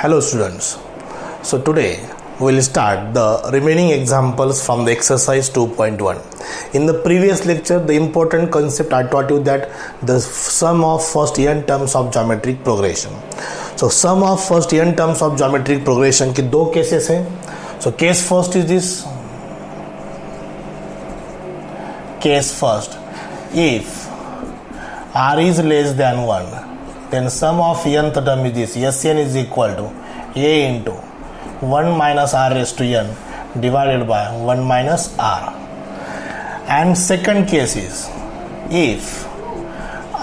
Hello students. So today we will start the remaining examples from the exercise 2.1. In the previous lecture, the important concept I taught you that the sum of first n terms of geometric progression. So sum of first n terms of geometric progression के दो cases हैं. So case first is this. Case first, if r is less than 1, then sum of nth term is this. Sn is equal to a into 1 minus r raised to n divided by 1 minus r. And second case is if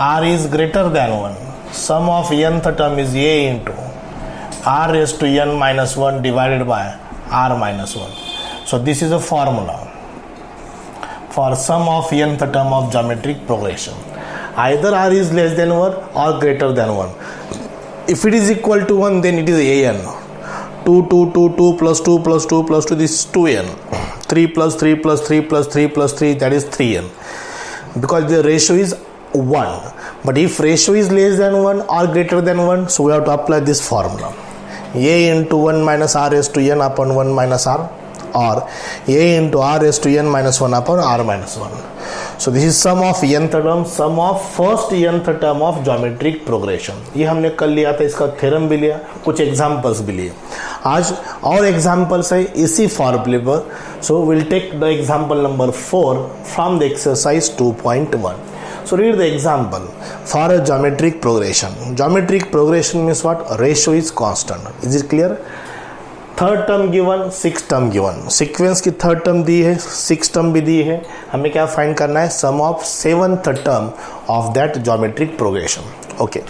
r is greater than 1, sum of nth term is a into r raised to n minus 1 divided by r minus 1. So this is a formula for sum of nth term of geometric progression. Either r is less than 1 or greater than 1. If it is equal to 1, then it is an. 2 plus 2 plus 2 plus 2, this is 2n. 3 plus 3 plus 3 plus 3 plus 3, that is 3n. Because the ratio is 1. But if ratio is less than 1 or greater than 1, so we have to apply this formula. A into 1 minus r raised to n upon 1 minus r, or a into r raised to n minus 1 upon r minus 1. So this is sum of nth term, sum of first nth term of geometric progression. ये हमने कल लिया था, इसका theorem भी लिया, कुछ examples भी लिए. आज और एग्जांपल्स है इसी फॉर्मूले पर. So will take the example number 4 from the exercise 2.1. So read the example for a geometric progression. Geometric progression means what? Ratio is constant. Is it clear? Third term given, six term given. Sequence की third term दी है, six term भी दी है. हमें क्या find करना है? Sum of seventh term of that geometric progression. Okay,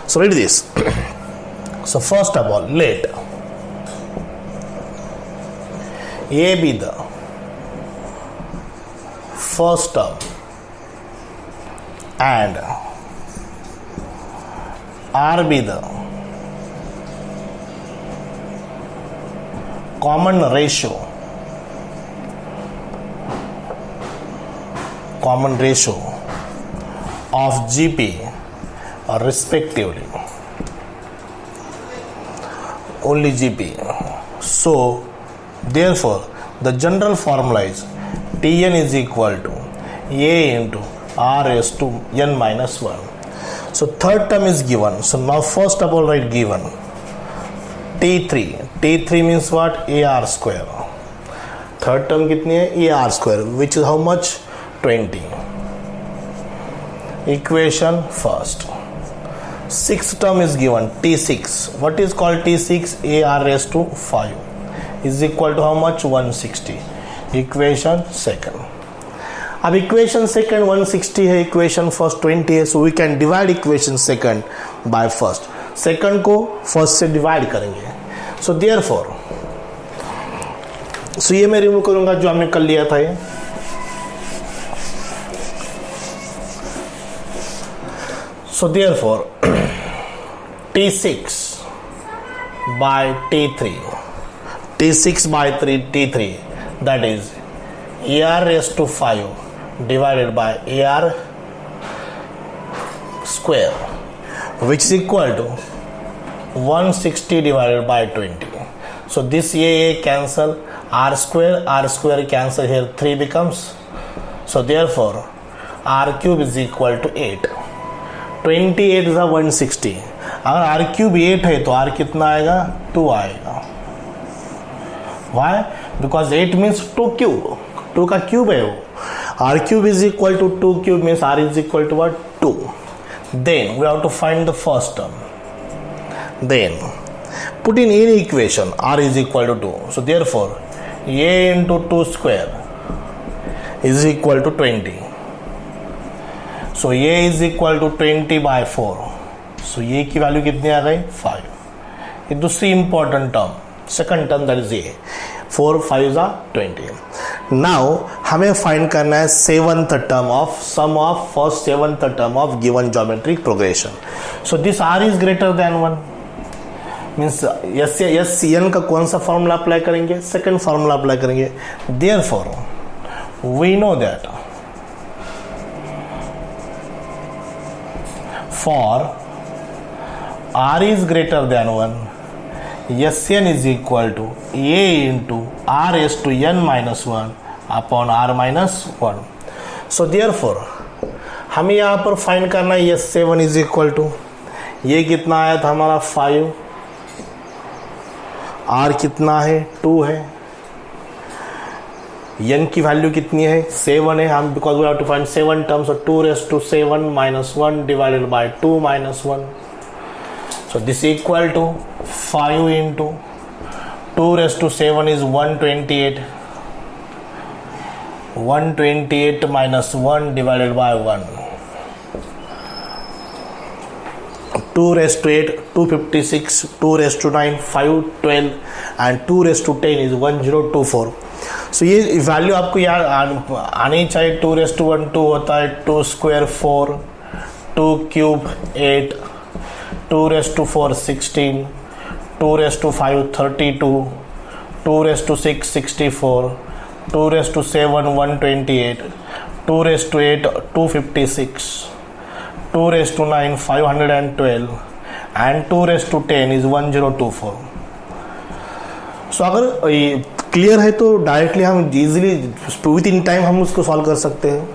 so read this. So first of all let a be the first term and r be the common ratio of GP respectively, only GP. So therefore the general formula is Tn is equal to A into R raised to n minus 1. So third term is given. So now first of all write given T3 means what? AR square. Third term कितनी है? AR square, which is how much? 20. Equation first. Sixth term is given T6. What is called T6? AR raised to 5 is equal to how much? 160. Equation second. अब equation second 160 है, equation first 20 है. So we can divide equation second by first. Second को first से divide करेंगे. So therefore, सो ये मैं remove करूंगा जो हमने कल लिया था. ये so therefore T6 by T3, T6 by T3, that is AR raised to 5 divided by AR square, which is equal to 160 divided by 20. So this A cancel, R square cancel here, 3 becomes. So therefore R cube is equal to 8. 28 is 160. अगर R cube 8 है तो R कितना आएगा? 2 आएगा. Why? Because 8 means 2 cube. 2 का cube है वो. R cube is equal to 2 cube means R is equal to what? 2. Then we have to find the first term. Then put in any equation. R is equal to 2. So therefore A into 2 square is equal to 20. So A is equal to 20 by 4. So A की value कितनी आ गई? 5. ये दूसरी important term, second term, that is A. 4 5 20. Now हमें find करना है seventh term of sum of first seventh term of given geometric progression. So this R is greater than 1 means S N का कौन सा फॉर्मूला अप्लाई करेंगे? Second formula apply करेंगे. Therefore we know that for r is greater than 1, S N is equal to a into r s to n minus one upon r minus one. So therefore हमें यहाँ पर find करना है S seven is equal to, ये कितना आया था हमारा 5, आर कितना है 2 है, n की वैल्यू कितनी है 7 है. हम because we have to find 7 terms, 2 raise to 7 minus 1 divided by 2 minus 1. So this equal to 5 into 2 raise to 7 is 128. 128 minus 1 divided by 1. 2 raised to 8, 256, 2 raised to 9, 5, 12 and 2 raised to 10 is 1024. So ये value आपको याद आनी चाहिए. 2 raised to 1 2 होता है, 2 square 4, 2 cube 8, 2 raised to 4 16, 2 raised to 5 32, 2 raised to 6 64, 2 raised to 7 128, 2 raised to 8 256, 2 raised to 9 512 and 2 raised to 10 is 1024. सो अगर ये clear है तो डायरेक्टली हम इजीली विद इन टाइम हम उसको सॉल्व कर सकते हैं.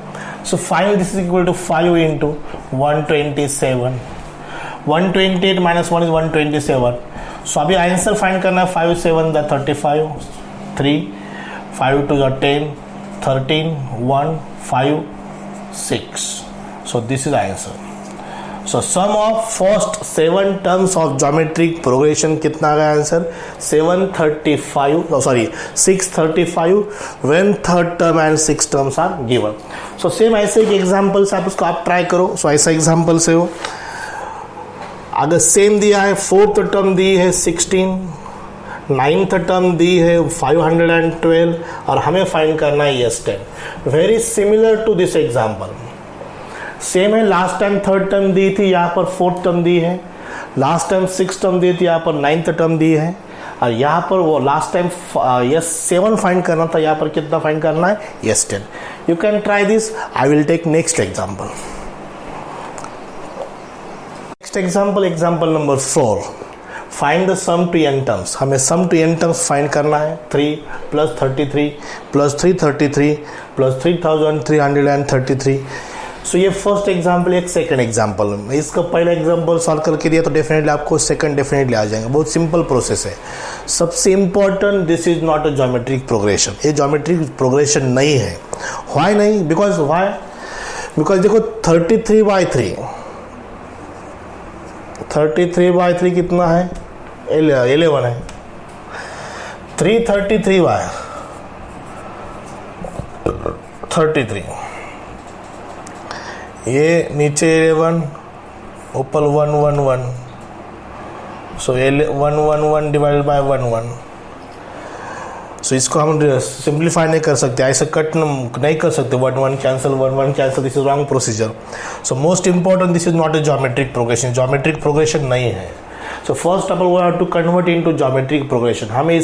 So 5 this is equal to 5 into 127. 128 minus 1 is 127. So अभी आंसर फाइंड करना है. 5 7 35, 3 5 2 are 10, 13, 1, 5, 6. So this is the answer. So sum of first 7 terms of geometric progression कितना का answer 635 when third term and 6 terms are given. So same ऐसे एक example से आप उसको आप ट्राई करो. सो ऐसा एग्जाम्पल से हो, अगर सेम दिया है, फोर्थ टर्म दी है 16, नाइन्थ टर्म दी है 512 और हमें फाइंड करना है S 10. Very similar to this example. Same है, लास्ट टाइम थर्ड टर्म दी थी, यहाँ पर फोर्थ टर्म दी है. लास्ट टाइम 6 टर्म दी थी, यहाँ पर 9th टर्म दी है. और यहाँ पर वो लास्ट टाइम एस 7 फाइंड करना था, यहाँ पर कितना फाइंड करना है S 10. You can try this. I will take next example. Next example number 4. Find the sum to n terms. हमें sum to n terms find करना है. 3 + 33 + 333 + 3333. सो ये फर्स्ट एग्जाम्पल. एक सेकंड एग्जाम्पल. इसका पहला एग्जाम्पल सॉल्व करके दिया तो डेफिनेटली आपको सेकंड डेफिनेटली आ जाएंगे. बहुत सिंपल प्रोसेस है. सबसे important, this is not a geometric progression. ये ज्योमेट्रिक प्रोग्रेशन नहीं है. व्हाई नहीं? बिकॉज देखो 33/3 कितना है 11 है. 333 ये नीचे 11 ऊपर 111. सो 111 डिवाइडेड बाय 11. सो इसको हम सिंप्लीफाई नहीं कर सकते, ऐसे कट नहीं कर सकते. 1 cancel. This is wrong procedure. So most important, this is not a geometric progression. Geometric progression नहीं है. So first of all we have to convert into geometric progression. हमें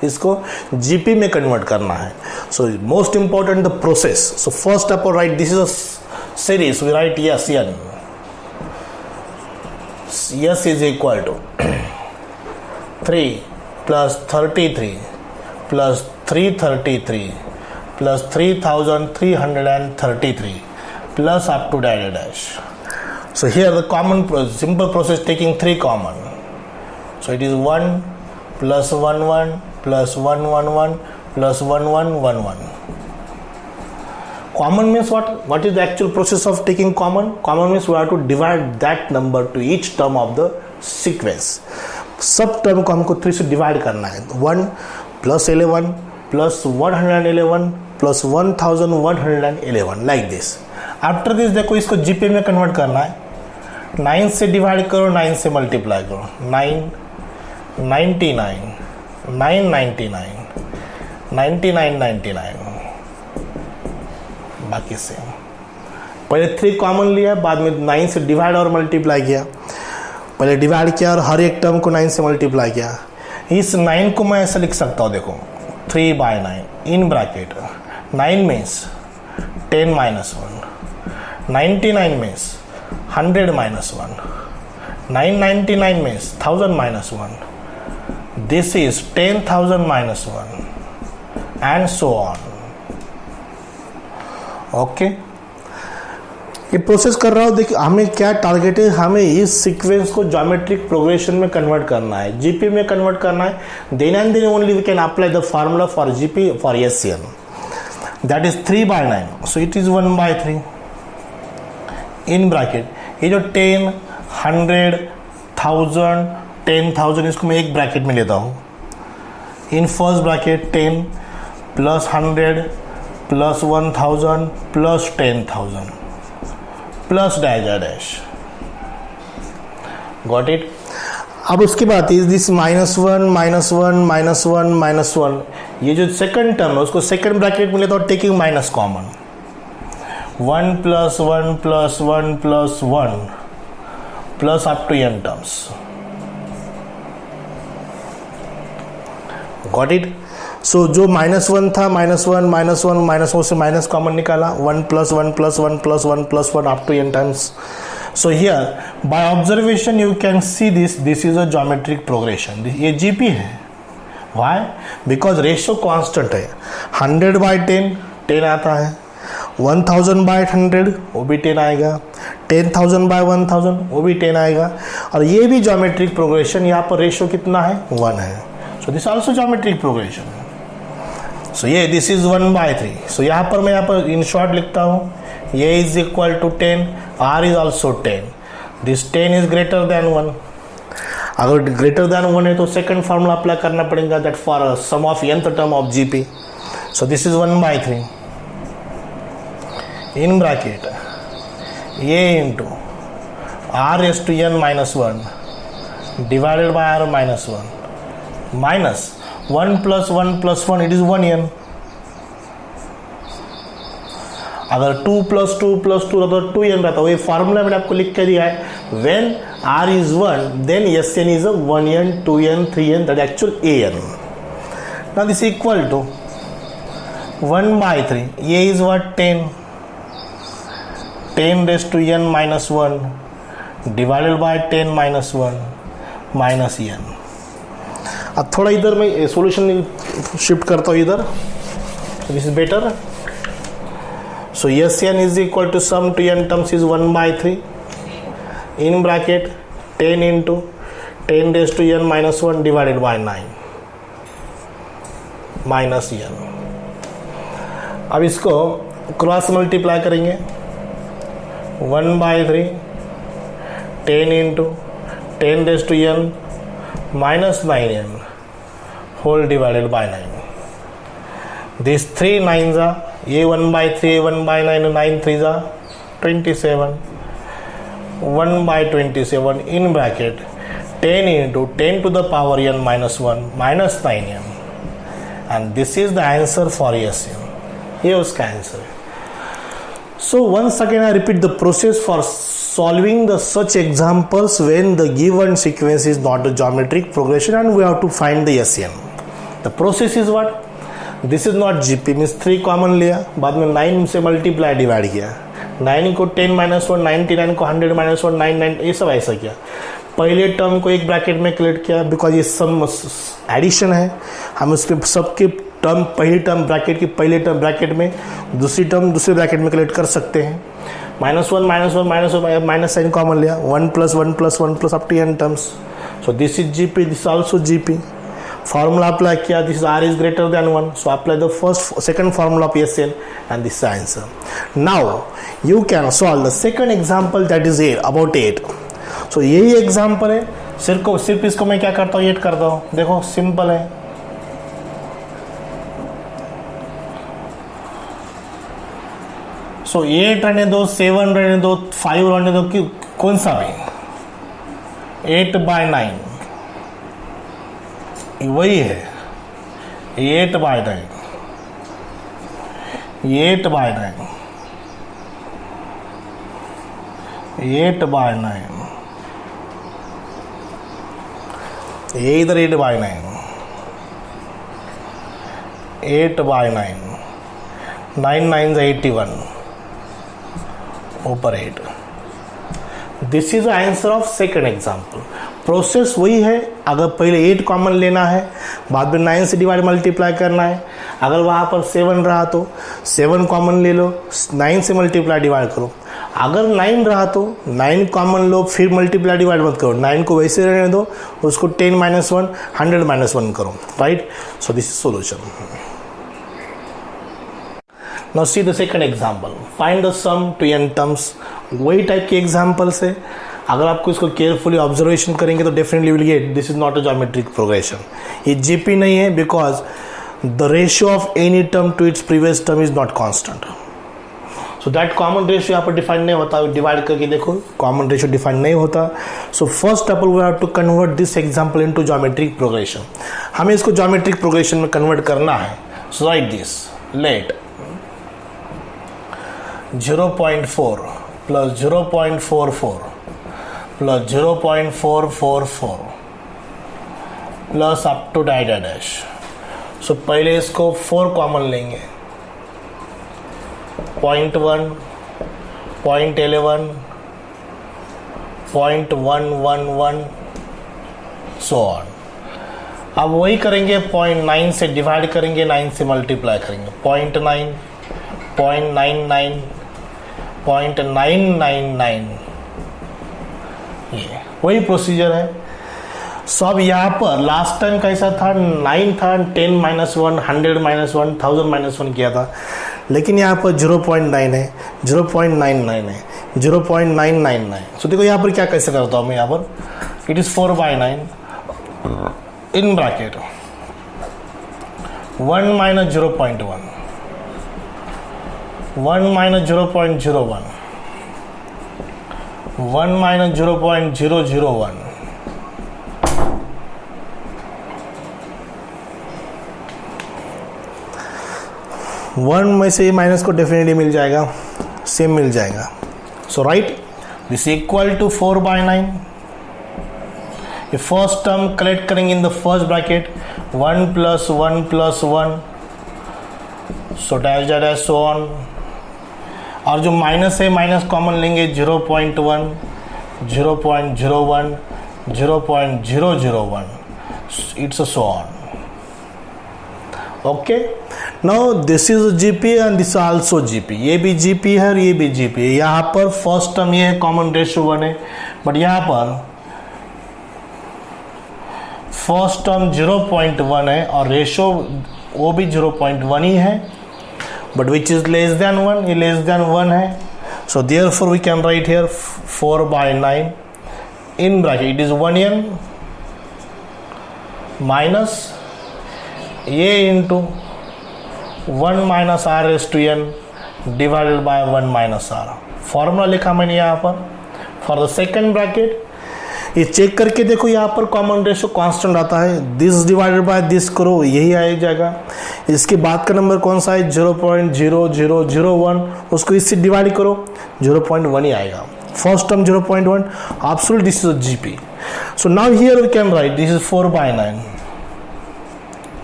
इसको जीपी में कन्वर्ट करना है. So most important the process. So first of all right, this is a series. We write yes n. Yes is equal to 3 plus 33 plus 333 plus 3333 plus up to dash. So here the common simple process taking 3 common. So it is 1 plus 1 1 plus 1 1 1 plus 1 1 1 1. Common means what? What is the actual process of taking common? Common means we have to divide that number to each term of the sequence. सब term को हमको 3 से divide करना है. 1 plus 11 plus 111 plus 1111 like this. After this देखो इसको जीपे में convert करना है. 9 से डिवाइड करो, 9 से मल्टीप्लाई करो. 9 99 999 99 बाकी से पहले 3 कॉमन लिया, बाद में 9 से डिवाइड और मल्टीप्लाई किया. पहले डिवाइड किया और हर एक टर्म को 9 से मल्टीप्लाई किया. इस 9 को मैं ऐसा लिख सकता हूँ. देखो 3/9 in bracket. 9 means 10 - 1. 99 means 100 - 1. 999 means 1000 - 1. this is 10,000 minus 1 and so on. Okay ये प्रोसेस कर रहा हूँ. देखिए हमें क्या टारगेट है, हमें इस सीक्वेंस को ज्योमेट्रिक प्रोग्रेशन में कन्वर्ट करना है, जीपी में कन्वर्ट करना है. Then and then only we can apply the formula for GP for SCN, that is 3/9. सो इट इज 1/3 इन ब्रैकेट. ये जो 10, 100, 1000, 10,000 इसको मैं एक ब्रैकेट में लेता हूँ. In first bracket 10 plus 100 plus 1000 plus 10,000 plus dash dash. Got it. अब उसके बाद इज दिस -1 -1 -1 -1. ये जो सेकंड टर्म है उसको सेकंड ब्रैकेट में लेता हूँ taking minus common. 1 + 1 + 1 + 1 plus up to n terms. Got it. So जो -1 था -1 -1 -1 से माइनस कॉमन निकाला. 1 + 1 + 1 + 1 + 1 up to n times. So here by observation you can see this is a geometric progression. ये GP है. Why? Because ratio constant है. 100/10 10 आता है. 1000/100 वो भी 10 आएगा. 10,000/1000 वो भी 10 आएगा. और ये भी ज्योमेट्रिक प्रोग्रेशन. यहाँ पर रेशियो कितना है? 1 है. So this also geometric progression. So ये दिस इज 1/3. सो यहाँ पर इन शॉर्ट लिखता हूँ ये is equal to 10. R is also 10. This 10 is greater than 1. अगर ग्रेटर देन 1 है तो सेकंड फार्मूला अप्लाई करना पड़ेगा, that for sum of nth term of GP. So this is 1/3 in bracket a into r⁻n-1 divided by r-1 minus 1 + 1 + 1 it is 1n. अगर 2 + 2 + 2 तो 2n रहता है. ये फार्मूला मैंने आपको लिख के दिया है. When r is 1 then sn is a 1n 2n 3n that actual an. now this is equal to 1/3. a is what? 10⁻n-1 divided bye 10 - 1 minus n. अब थोड़ा इधर मैं सॉल्यूशन शिफ्ट करता हूँ इधर. This is better. So Sn is equal to sum to n terms is 1/3 in bracket 10 into 10⁻n-1 divided by 9 minus n. अब इसको cross multiply करेंगे. 1/3 10 into 10⁻n minus 9n whole divided by 9. These 3 9s are a 1/3 1/9 9 3s are 27. 1/27 in bracket 10 into 10 to the power n minus 1 minus 9n, and this is the answer for SN. ये उसका answer है. So once again I repeat the process for solving the such examples when the given sequence is not a geometric progression and we have to find the SN. The process is what? This is not GP, means 3 common लिया, बाद में 9 से multiply divide किया. 9 को 10 - 1 99 को 100 - 1 99 ये सब ऐसा किया. पहले टर्म को एक ब्रैकेट में क्रिएट किया बिकॉज ये सम एडिशन है. हम उसके सबके टर्म पहली टर्म ब्रैकेट की पहले टर्म ब्रैकेट में, दूसरी टर्म दूसरे ब्रैकेट में क्रिएट कर सकते हैं. -1 माइनस साइन कॉमन लिया. 1 + 1 + 1 + up to n terms. So this is GP, this also GP. Formula apply किया. This r is greater than 1. So apply the second formula of SN and this answer. Now you can solve the second example that is 8 about 8. So यही example है. सिर्फ इसको मैं क्या करता हूँ 8 करता हूँ. देखो सिंपल है. सो 8 रहने दो, 7 रहने दो, 5 रहने दो, कि कौन सा भी 8/9 वही है. 8/9 8/9 8/9 ये इधर 8/9 8/9 9 9 81 ऊपर 8. This is the answer of second example. Process वही है, अगर पहले 8 कॉमन लेना है, बाद में 9 से डिवाइड मल्टीप्लाई करना है। अगर वहाँ पर 7 रहा तो 7 कॉमन ले लो, 9 से मल्टीप्लाई डिवाइड करो। अगर 9 रहा तो 9 कॉमन लो, फिर मल्टीप्लाई डिवाइड मत करो, 9 को वैसे रहने दो, उसको 10 - 1 100 - 1 करो, right. So this is solution. Now see the second example, find the sum to n terms. वही टाइप के एग्जांपल्स है, अगर आपको इसको केयरफुली ऑब्जर्वेशन करेंगे तो definitely will get this is not a geometric progression. ये जीपी नहीं है because the ratio of any term to its previous term is not constant. So that common ratio यहाँ पर डिफाइन नहीं होता, डिवाइड करके देखो कॉमन रेशियो डिफाइन नहीं होता। So first step we have to convert this example into geometric progression. हमें इसको ज्योमेट्रिक प्रोग्रेशन में कन्वर्ट करना है। So write this, let 0.4 plus 0.44 plus 0.444 plus up to डाइडा डैश। सो पहले इसको 4 कॉमन लेंगे, 0.1, 0.11, 0.111 सो ऑन। अब वही करेंगे, 0.9 से डिवाइड करेंगे, 9 से मल्टीप्लाई करेंगे, 0.9, 0.99, 0.999, ये वही प्रोसीजर है। सो अब यहाँ पर लास्ट टाइम कैसा था, 9 था, 10 - 1 100 - 1 1000 - 1 किया था, लेकिन यहाँ पर 0.9 है, 0.99 है, 0.999। सो देखो यहाँ पर क्या कैसे करता हूँ मैं, यहाँ पर इट इज 4/9 इन ब्रैकेट 1 - 0.1, 1 - 0.01, 1 - 0.001, 1 में से माइनस को डेफिनेटली मिल जाएगा, सेम मिल जाएगा। सो राइट दिस इक्वल टू 4/9। ये फर्स्ट टर्म कलेक्ट करेंगे in the first bracket, 1 + 1 + 1, so dash dash so on. और जो माइनस है, माइनस कॉमन लेंगे, 0.1, 0.01, 0.001, it's so on. Okay, now this is GP and this also GP. ये भी GP है और ये भी जीपी है। यहाँ पर फर्स्ट टर्म ये है, कॉमन रेशियो 1 है, बट यहाँ पर फर्स्ट टर्म 0.1 है और रेशियो वो भी 0.1 ही है, but which is less than 1, ये less than 1 है। So therefore we can write here 4/9 in bracket, it is 1n minus a into 1 minus r raised to n divided by 1 minus r। Formula लिखा मैंने यहाँ पर for the second bracket. ये check करके देखो, यहाँ पर कॉमन रेशियो कांस्टेंट आता है, दिस डिवाइडेड बाय दिस करो, यही आ जाएगा। इसके बाद का नंबर कौन सा है, 0.0001, उसको इससे डिवाइड करो, 0.1 ही आएगा। First term 0.1, absolute this is GP. So now here we can write this is 4/9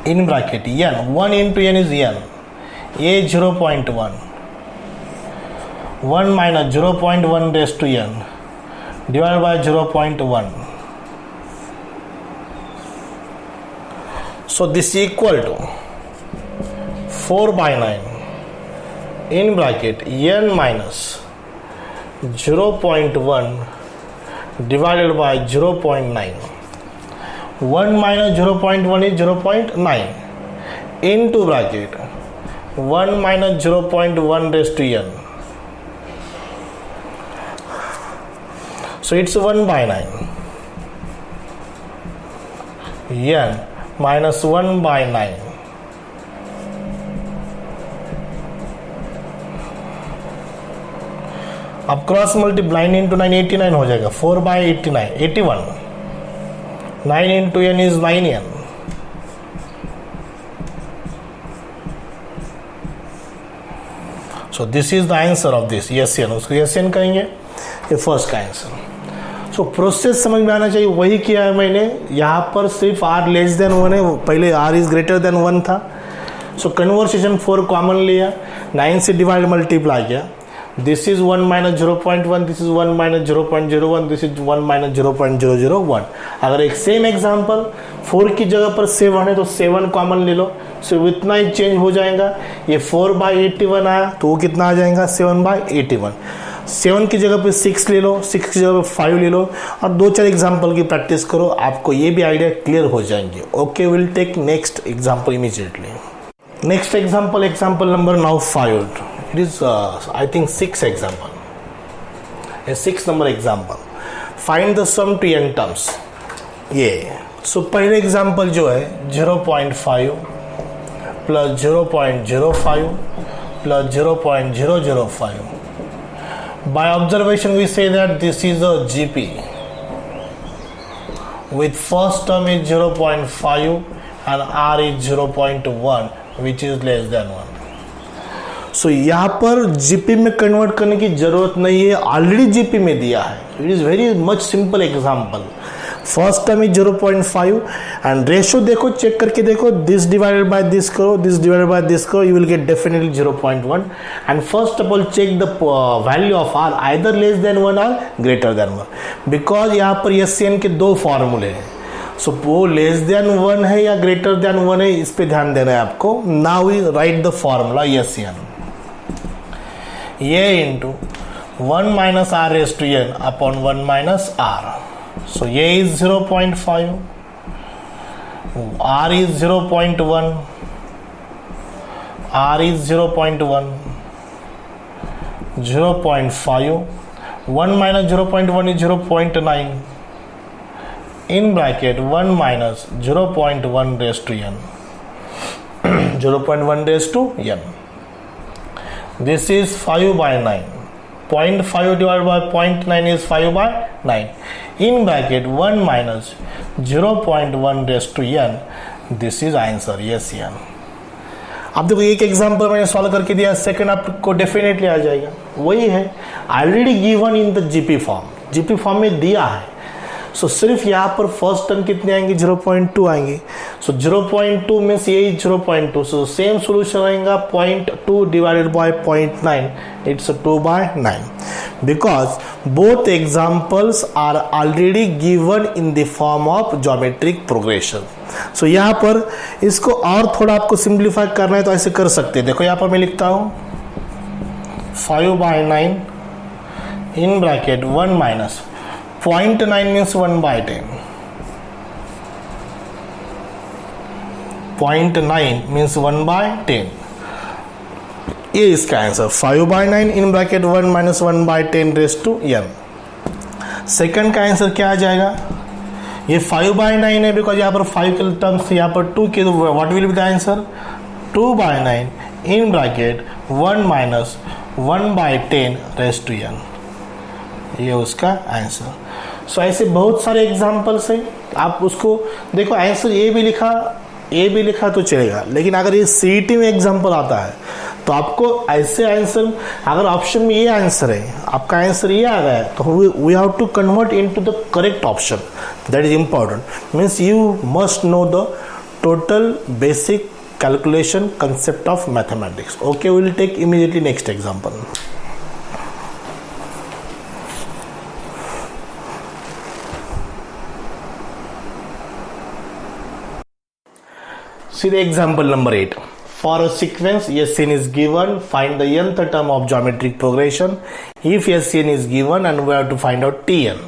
in bracket n, 1 into n is n, a 0.1, 1 minus 0.1 raised to n divided by 0.1. So this equal to 4/9 in bracket n minus 0.1 divided by 0.9. 1 minus 0.1 is 0.9 into bracket 1 minus 0.1 raised to n. So it's 1/9 n minus 1/9 अब cross multiply 9 into 9 89 हो जाएगा, 4/89 81, 9 into n is 9n। So this is the answer of this SN, उसको SN कहेंगे, ये first का answer. So process समझ में आना चाहिए, वही किया है मैंने। यहाँ पर सिर्फ r लेस देन 1 है, पहले r इज ग्रेटर देन 1 था। सो कन्वर्सेशन 4 कॉमन लिया, 9 से डिवाइड मल्टीप्लाई किया, This is 1 minus 0.1, this is 1 minus 0.01, this is 1 minus 0.001. अगर एक सेम एग्जाम्पल 4 की जगह पर 7 है तो 7 कॉमन ले लो, सो इतना ही चेंज हो जाएगा. ये 4/81 आया तो वो कितना आ जाएगा 7/81. 7 की जगह पे 6 ले लो, 6 की जगह पे 5 ले लो और 2-4 एग्जाम्पल की प्रैक्टिस करो, आपको ये भी आइडिया क्लियर हो जाएंगे. Okay, will take next example immediately. Next example number now 5. It is I think 6 example. A 6 number example. Find the sum to n terms. ये सो पहले एग्जाम्पल जो है 0.5 plus 0.05 plus 0.005. By observation we say that this is a GP with first term is 0.5 and R is 0.1 which is less than 1. सो यहाँ पर GP में convert करने की जरूरत नहीं है, ऑलरेडी जीपी में दिया है. It is very much simple example. First term is 0.5 and ratio देखो, चेक करके देखो, दिस डिवाइडेड बाय दिस करो, दिस डिवाइडेड बाय दिस करो, you will get definitely 0.1. And first of all check the value of r either less than 1 और greater than 1, because यहाँ पर SCN के 2 फॉर्मूले हैं. सो वो लेस देन 1 है या ग्रेटर देन 1 है, इस पे ध्यान देना है आपको. Now we write the formula SCN. A into 1 minus r raised to n upon 1 minus r. So A is 0.5, R is 0.1, R is 0.1, 0.5, 1 minus 0.1 is 0.9, in bracket 1 minus 0.1 raised to n, 0.1 raised to n. This is 5/9. 0.5 divided by 0.9 is 5/9. In bracket 1 minus 0.1 raised to n. This is answer. Yes, n. अब देखो एक example मैंने solve करके दिया, second आपको definitely आ जाएगा. वही है, already given in the GP form. GP form में दिया है. सो सिर्फ यहाँ पर फर्स्ट टर्म कितने आएंगे 0.2 आएंगे. सो 0.2 मीन्स ये 0.2. सो सेम सोल्यूशन आएगा 0.2 divided by 0.9, it's 2/9 because both examples are already given in the form of geometric progression. So यहाँ पर इसको और थोड़ा आपको सिंप्लीफाई करना है तो ऐसे कर सकते हैं. देखो यहाँ पर मैं लिखता हूँ 5/9 in bracket 1 minus 0.9 means 1/10. 0.9 means 1/10. ये इसका answer 5/9 in bracket 1 minus 1/10 raised to n. Second का आंसर क्या आ जाएगा? ये 5/9 है बिकॉज यहाँ पर 5 के टर्म्स यहाँ पर 2 के, तो what will be the answer 2/9 in bracket 1 minus 1/10 raised to n. ये उसका आंसर. सो ऐसे बहुत सारे एग्जाम्पल्स हैं, आप उसको देखो. आंसर ए भी लिखा तो चलेगा, लेकिन अगर ये सीईटी में एग्जाम्पल आता है तो आपको ऐसे आंसर, अगर ऑप्शन में ये आंसर है, आपका आंसर ये आ गया है, तो we have to convert into the correct option. That is important. Means you must know the total basic calculation concept of mathematics. Okay, will take immediately next example. See the example number 8. For a sequence, Sn is given, find the nth term of geometric progression. If Sn is given and we have to find out Tn.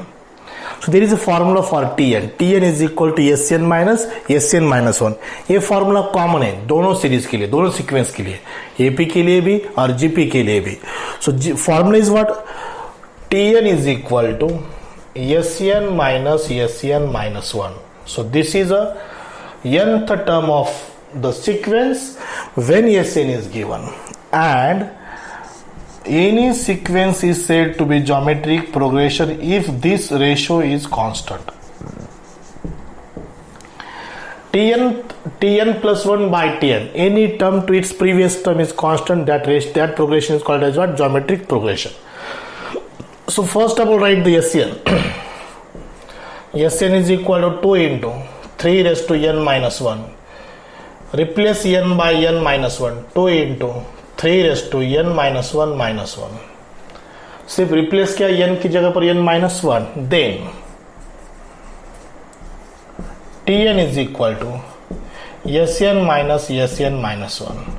So there is a formula for Tn. Tn is equal to Sn minus Sn minus 1. ये formula common है दोनों series के लिए, दोनों sequence के लिए, AP के लिए भी और GP के लिए भी. So formula is what? Tn is equal to Sn minus Sn minus 1. So this is a nth term of the sequence when Sn is given, and any sequence is said to be geometric progression if this ratio is constant. Tn plus 1 by Tn, any term to its previous term is constant, that progression is called as what? Geometric progression. So first of all write the Sn. Sn is equal to 2 into 3 raised to n minus 1. Replace n by n minus 1. 2 into 3 raised to n minus 1 minus 1. सिर्फ replace किया n की जगह पर n-1, then Tn is equal to Sn minus Sn minus 1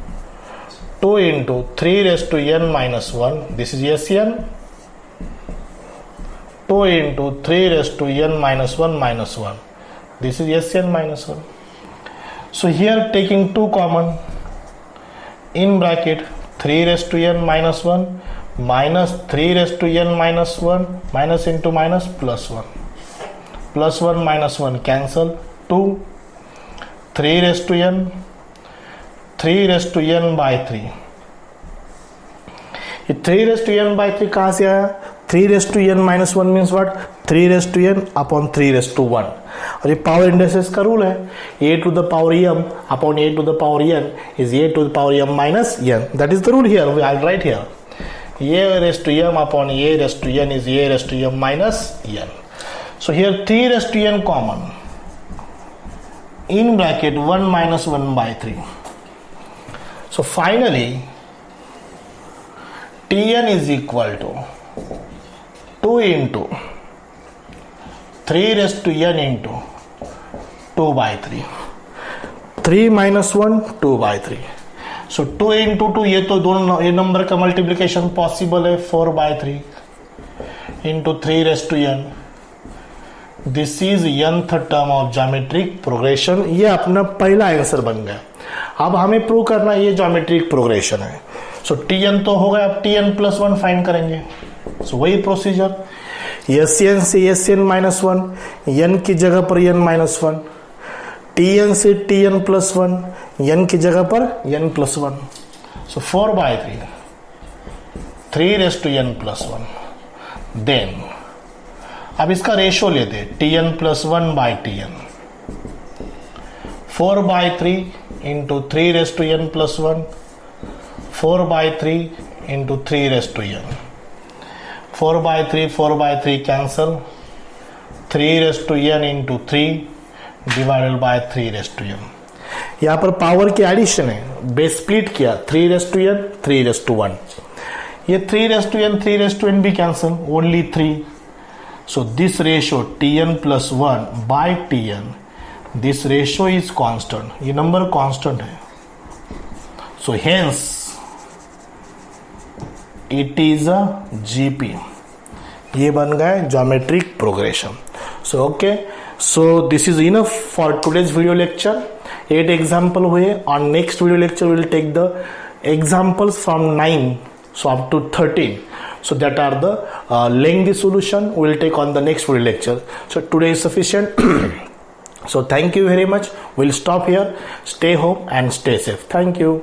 2 into 3 raised to n minus 1, this is Sn, 2 into 3 raised to n minus 1 minus 1, this is Sn minus 1. So here taking 2 common, in bracket 3 raised to n minus 1 minus 3 raised to n minus 1, minus into minus plus 1, plus 1 minus 1 cancel, 2 3 raised to n 3 raised to n by 3. ये 3 raised to n by 3 कहाँ से आया? 3 raised to n minus 1 means what? 3 raised to n upon 3 raised to 1. और ये power indices का rule है, a to the power m upon a to the power n is a to the power m minus n. That is the rule here. I'll write here. a raised to m upon a raised to n is a raised to m minus n. So here 3 raised to n common. In bracket 1 minus 1 by 3. So finally Tn is equal to 2 into 3 raised to n into 2 by 3. 3 minus 1 2 by 3. So 2 into 2 ये तो दोनों ये number का multiplication possible है 4 by 3 into 3 raised to n. This is nth term of geometric progression. ये अपना पहला answer बन गया. अब हमें प्रूव करना ये ज्योमेट्रिक प्रोग्रेशन है. सो Tn तो होगा, अब Tn प्लस 1 फाइंड करेंगे. सो वही प्रोसीजर, Sn से Sn माइनस 1, n की जगह पर n माइनस 1, Tn से Tn प्लस 1, n की जगह पर n plus 1. So 4 by 3 3 raised to n plus 1. Then अब इसका रेशो लेते Tn plus 1 by Tn. 4 by 3 into 3 raised to n plus 1, 4 by 3 into 3 raised to n. 4 by 3 cancel, 3 raised to n into 3 divided by 3 raised to n. यहाँ पर power की addition है, base split किया 3 raised to n 3 raised to 1. ये 3 raised to n 3 raised to n भी cancel, only 3. So this ratio Tn plus 1 by Tn, this ratio is constant. ये number constant है. So hence it is a GP. ये बन गया geometric progression. So okay. So this is enough for today's video lecture. 8 example हुए. On next video lecture we will take the examples from 9 so up to 13. So that are the lengthy solution we will take on the next video lecture. So today is sufficient. So thank you very much. We'll stop here. Stay home and stay safe. Thank you.